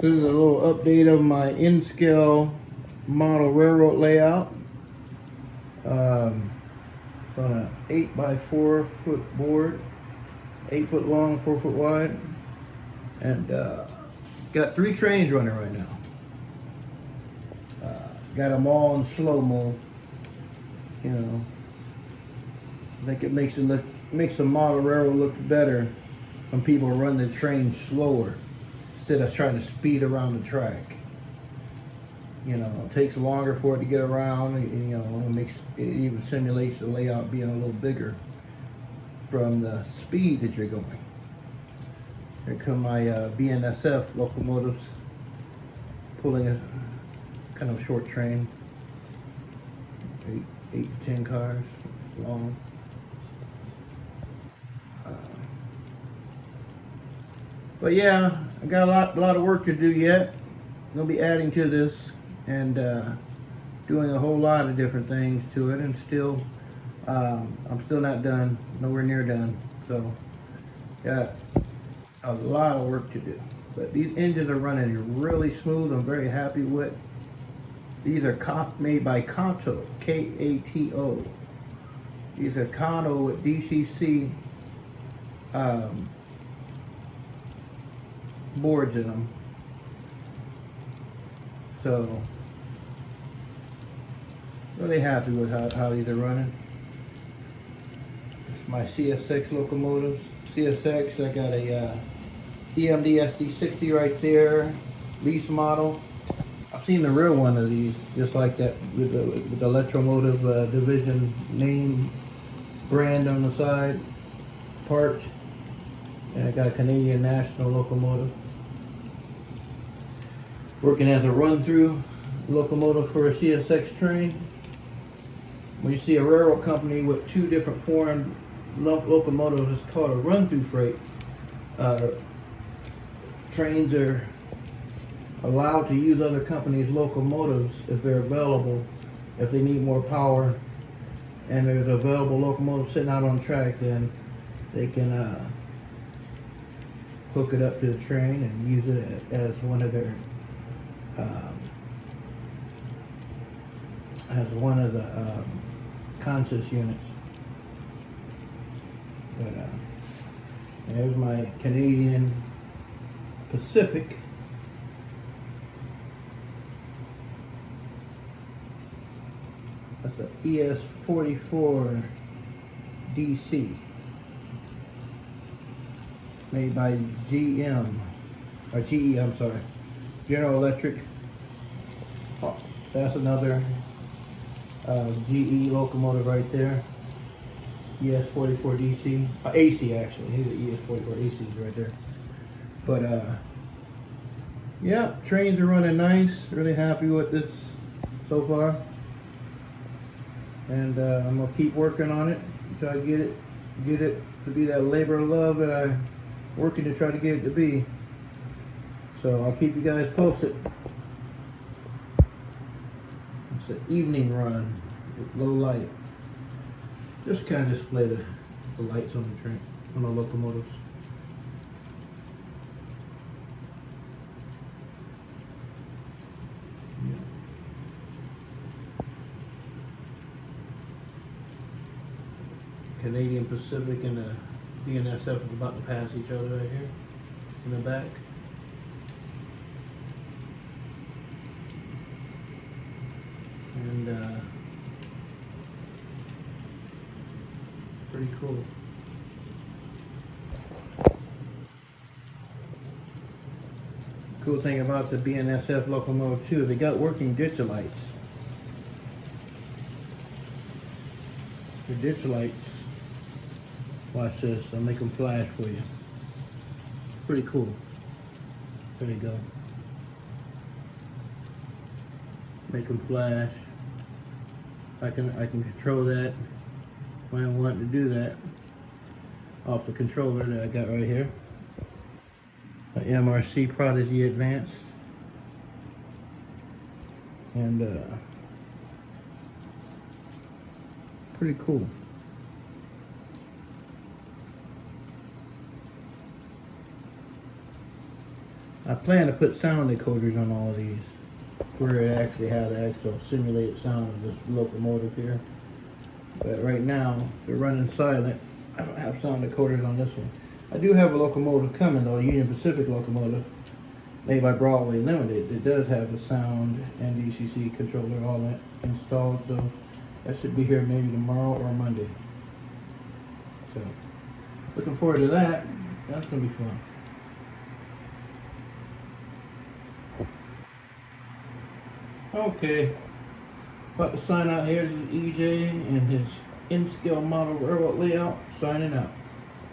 This is a little update of my N-scale model railroad layout. It's on an 8 by 4 foot board, 8 foot long, 4 foot wide, and got 3 trains running right now. Got them all in slow-mo. You know, I think it makes the model railroad look better when people run the train slower instead of trying to speed around the track. You know, it takes longer for it to get around. You know, it even simulates the layout being a little bigger from the speed that you're going. Here come my BNSF locomotives pulling a kind of short train, 8 to 10 cars long. But yeah, I got a lot of work to do yet. I'm gonna be adding to this and doing a whole lot of different things to it, and still, I'm still not done, nowhere near done. So, got a lot of work to do. But these engines are running really smooth. I'm very happy with. These are made by Kato, K-A-T-O. These are Kato with DCC boards in them. So, really happy with how these are running. This is my CSX locomotives. CSX, I got a EMD SD60 right there, lease model. I've seen the real one of these, just like that, with the Electromotive Division name brand on the side, part. And I got a Canadian National locomotive. Working as a run-through locomotive for a CSX train. When you see a railroad company with 2 different foreign locomotives, it's called a run-through freight. Trains are allowed to use other companies' locomotives if they're available, if they need more power, and there's an available locomotive sitting out on track, then they can hook it up to the train and use it as one of their consist units. But there's my Canadian Pacific. That's the ES44 DC, made by GE, I'm sorry, General Electric. Oh, that's another GE locomotive right there. ES44 DC, AC actually. Here's the ES44 AC right there. But yeah, trains are running nice. Really happy with this so far. And I'm gonna keep working on it, try to get it to be that labor of love that I'm working to try to get it to be. So I'll keep you guys posted. It's an evening run with low light. Just kind of display the lights on the train, on the locomotives. Canadian Pacific and the BNSF is about to pass each other right here in the back. And pretty cool. Cool thing about the BNSF locomotive too, they got working ditch lights. The ditch lights, watch this, I'll make them flash for you. Pretty cool. There you go. Make them flash. I can control that when I want to do that off the controller that I got right here. The MRC Prodigy Advanced. And pretty cool. I plan to put sound decoders on all of these, where it actually has the actual simulated sound of this locomotive here. But right now, they're running silent. I don't have sound decoders on this one. I do have a locomotive coming though, a Union Pacific locomotive made by Broadway Limited. It does have the sound and DCC controller all that installed, so that should be here maybe tomorrow or Monday. So, looking forward to that. That's gonna be fun. Okay, about to sign out here. This is EJ and his N-Scale model railroad layout signing out.